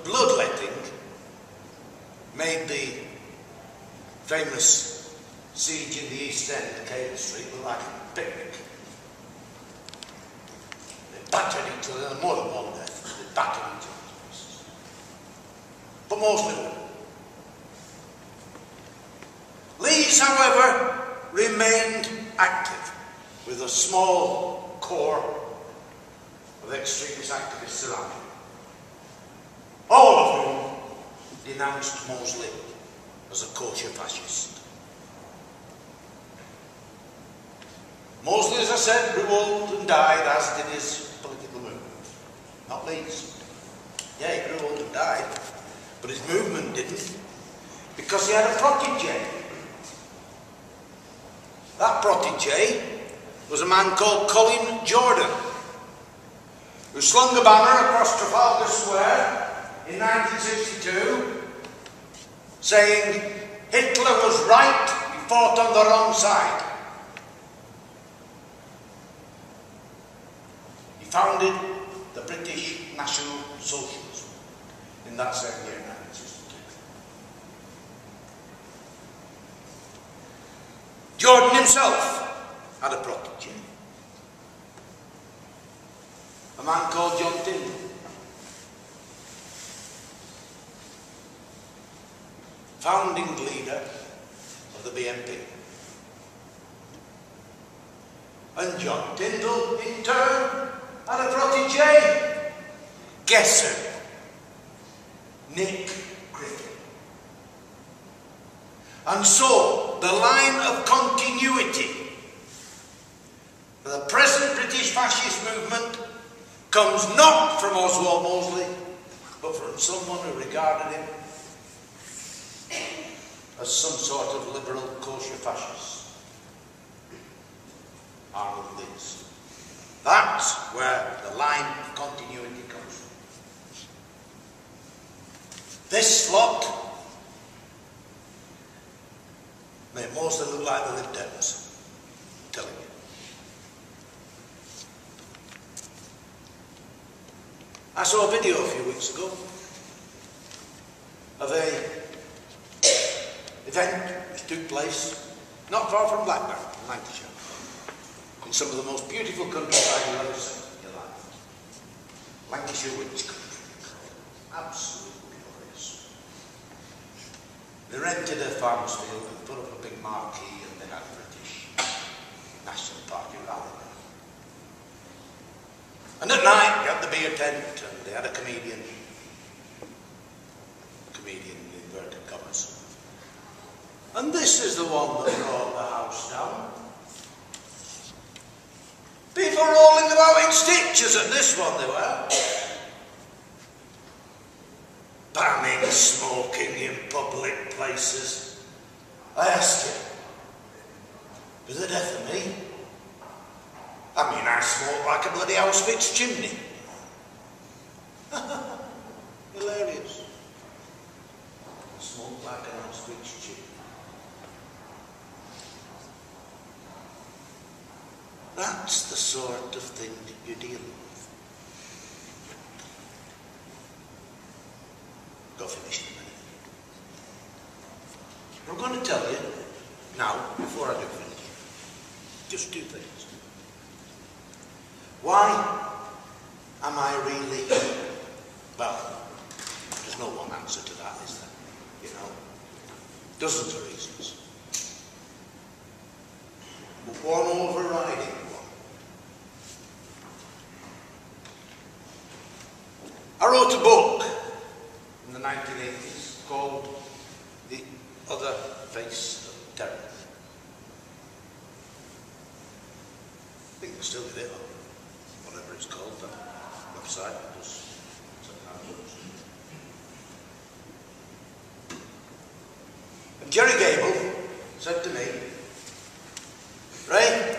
bloodletting made the famous siege in the East End, Cable Street, look like a picnic. They battered each other, more than one death. They battered each other to pieces. But mostly women. Leeds, however, remained active with a small core of extremist activists around him, all of whom denounced Mosley as a kosher fascist. Mosley, as I said, grew old and died, as did his political movement. Not Leeds. Yeah, he grew old and died, but his movement didn't, because he had a protege. That protege was a man called Colin Jordan, who slung a banner across Trafalgar Square in 1962 saying Hitler was right, he fought on the wrong side. He founded the British National Socialism in that same year, 1962. Jordan himself had a protege, a man called John Tyndall. Founding leader of the BNP. And John Tyndall, in turn, had a protege. Guess who? Nick Griffin. And so, the line of continuity for the present British fascist movement comes not from Oswald Mosley, but from someone who regarded him as some sort of liberal kosher fascist. Arnold Leeds. That's where the line of continuity comes from. This lot made Mosley look like the Lib Dems. I'm telling you. I saw a video a few weeks ago of a event which took place not far from Blackburn, in Lancashire, in some of the most beautiful countryside you've ever seen in your life. Lancashire Witch Country. Absolutely glorious. They rented a farmer's field and put up a big marquee, and they had a British National Party rally. And at night, they had the beer tent, and they had a comedian in inverted commas. And this is the one that brought the house down. People rolling about in stitches at this one they were. Banning smoking in public places. I asked him, to the death of me? I mean, I smoke like a bloody Auschwitz chimney. Hilarious. I smoke like an Auschwitz chimney. That's the sort of thing that you're dealing with. Go finish in a minute. I'm going to tell you now, before I do finish, just two things. Why am I really here? Well, there's no one answer to that, is there? You know, dozens of reasons. But one overriding one. I wrote a book in the 1980s called The Other Face of Terror. I think we still did it on whatever it's called, that website. And Jerry Gable said to me, Ray,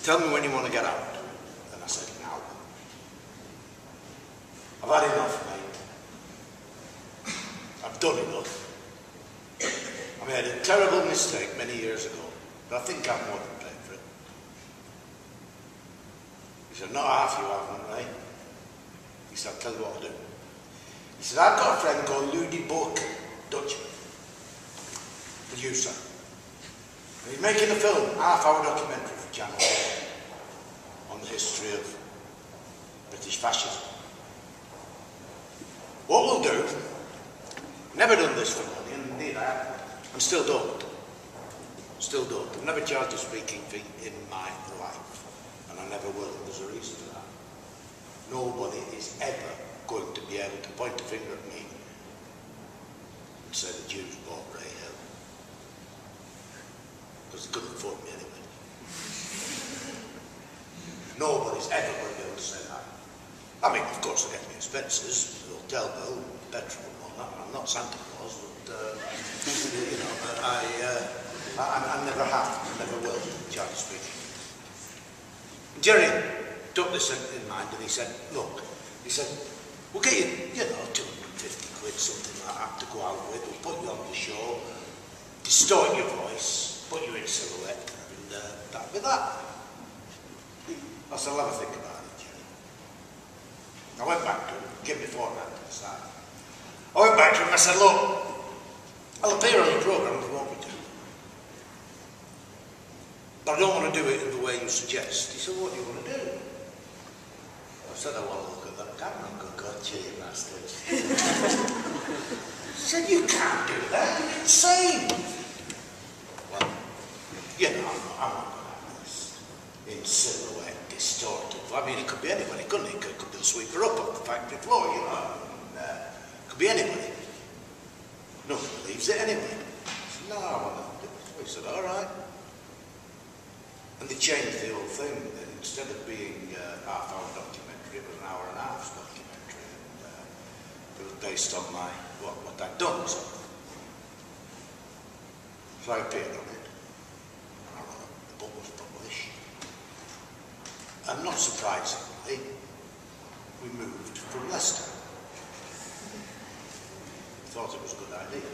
tell me when you want to get out. And I said, now. I've had enough, mate. I've done enough. I made a terrible mistake many years ago, but I think I'm more than paying for it. He said, not half you haven't, Ray. said, I'll tell you what I'll do. He said, I've got a friend called Ludi Bork, Dutchman, producer. And he's making a film, half-hour documentary for Channel 4 on the history of British fascism. What we'll do, never done this for money, and indeed I haven't, and still don't. Still don't. I've never charged a speaking fee in my life, and I never will. There's a reason for that. Nobody is ever going to be able to point a finger at me and say the Jews bought Ray Hill. Because they couldn't afford me anyway. Nobody's ever going to be able to say that. I mean, of course, they get me expenses, the hotel bill, petrol and all that. I'm not Santa Claus, but, you know, I never have, never will, charge speaking. Jerry took this in mind and he said, look, he said, we'll get you, 250 quid, something like that to go out with, we'll put you on the show, distort your voice, put you in silhouette, and that'll be that. I said, I'll have a think about it, Jerry. I went back to him, gave me 4 grand to the side. I went back to him and I said, look, I'll appear on your programme if you want me to. But I don't want to do it in the way you suggest. He said, what do you want to do? I said, I want to look at that camera and go, God, you bastards. He said, you can't do that, you're insane. Well, I'm not going to have this in silhouette, distorted. I mean, it could be anybody, couldn't it? It could be a sweeper up off the factory floor, it could be anybody. Nobody believes it anyway. I said, no, I want to do it. He said, all right. And they changed the whole thing. Then instead of being a half-hour documentary, it was an hour-and-a-half documentary. And it was based on what I'd done. So I appeared on it. The book was published. And not surprisingly, we moved from Leicester. Thought it was a good idea.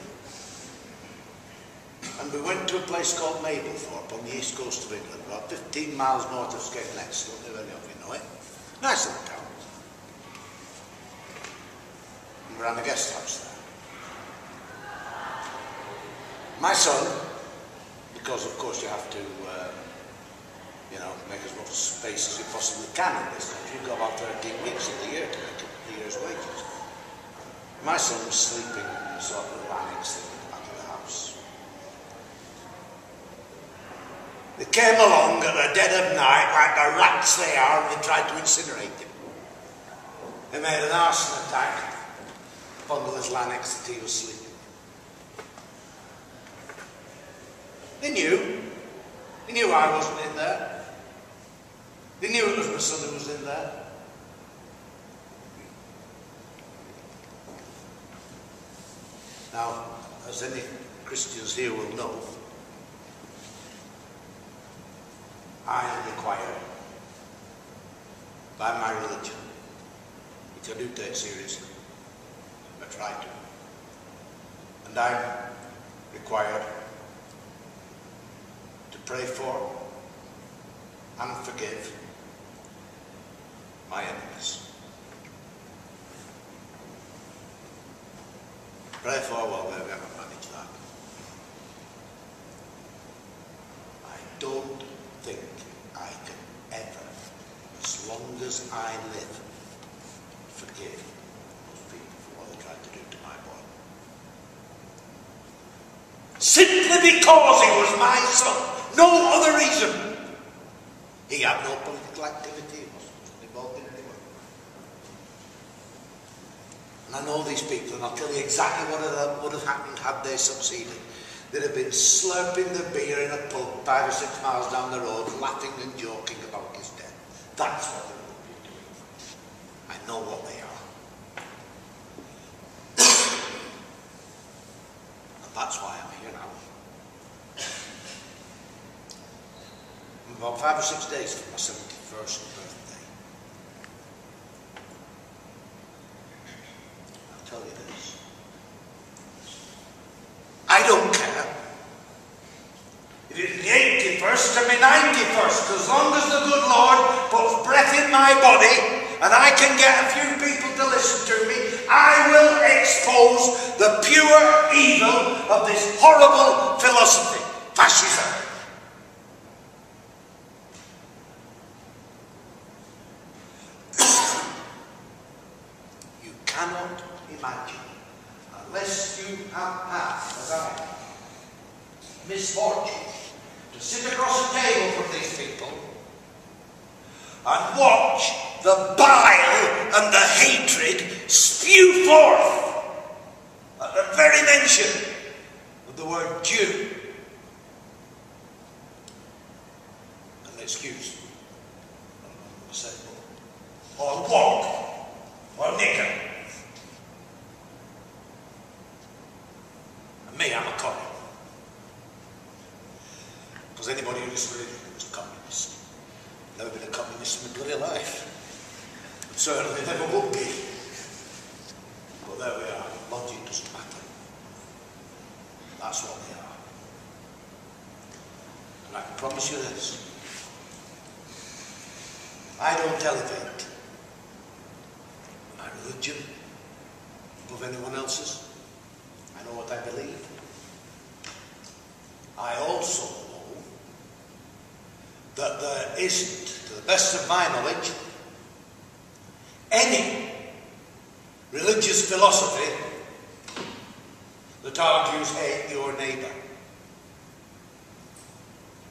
And we went to a place called Mablethorpe on the east coast of England, about 15 miles north of Skegness. Don't know if any of you know it. Nice little town. And we ran a guest house there. My son, because of course you have to, make as much space as you possibly can in this country. You've got about 13 weeks in the year to make the year's wages. My son was sleeping in a sort of annex thing at the back of the house. They came along at the dead of night, like the rats they are, and they tried to incinerate him. They made an arson attack upon the little annex that he was sleeping in. They knew I wasn't in there. They knew it was my son who was in there. Now, as any Christians here will know, I am required by my religion, which I do take seriously, I try to, and I'm required to pray for and forgive my enemies. Pray for, well, we haven't managed that. I don't think I can ever, as long as I live, forgive those people for what they tried to do to my boy. Simply because he was my son. No other reason. He had no political activity. He wasn't involved in any way. And I know these people, and I'll tell you exactly what would have happened had they succeeded. They'd have been slurping the beer in a pub 5 or 6 miles down the road, laughing and joking about his death. That's what they would be doing. I know what they are. And that's why I'm here now. I'm about 5 or 6 days from my 71st birthday. I'll tell you this. I don't care if it's the 81st or my 91st, as long as the good Lord puts breath in my body and I can get a few people to listen to me, I will expose the pure evil of this horrible philosophy, fascism. You cannot imagine, unless you have had, as I have, misfortune to sit across a table from these people and watch the bile and the hatred spew forth at the very mention of the word Jew. And excuse me, or woke, or nigger. And me, I'm a communist. Because anybody who is religion was a communist. Never been a communist in my bloody life. And certainly never will be. But there we are. Logic doesn't matter. That's what they are. And I can promise you this. I don't elevate my religion above anyone else's. I know what I believe. I also know that there isn't, to the best of my knowledge, any religious philosophy that argues hate your neighbour.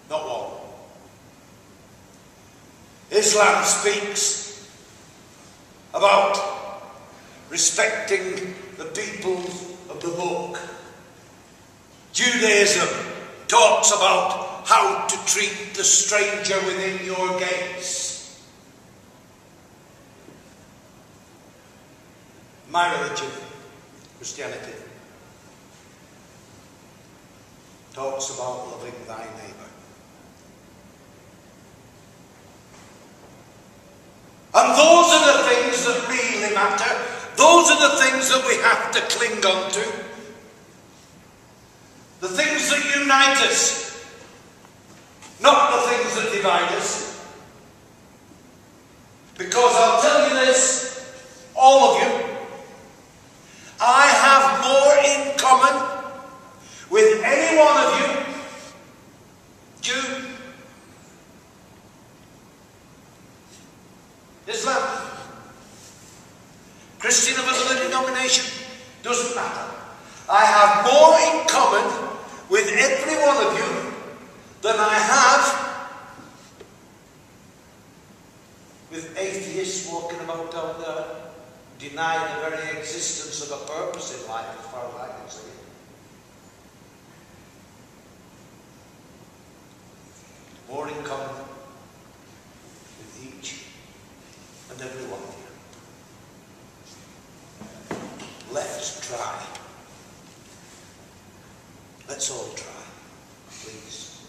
Not one. Islam speaks about respecting the people of the book. Judaism talks about how to treat the stranger within your gates. My religion, Christianity, talks about loving thy neighbour. And those are the things that really matter. Those are the things that we have to cling on to. The things that unite us, not the things that divide us. Because I'll tell you this, all of you, I have more in common with any one of you, Jew, Islam, Christian of another denomination, doesn't matter. I have more in common with every one of you than I have with atheists walking about down there, denying the very existence of a purpose in life as far as I can see it. More in common with each and every one of you. Let's try. Let's all try, please.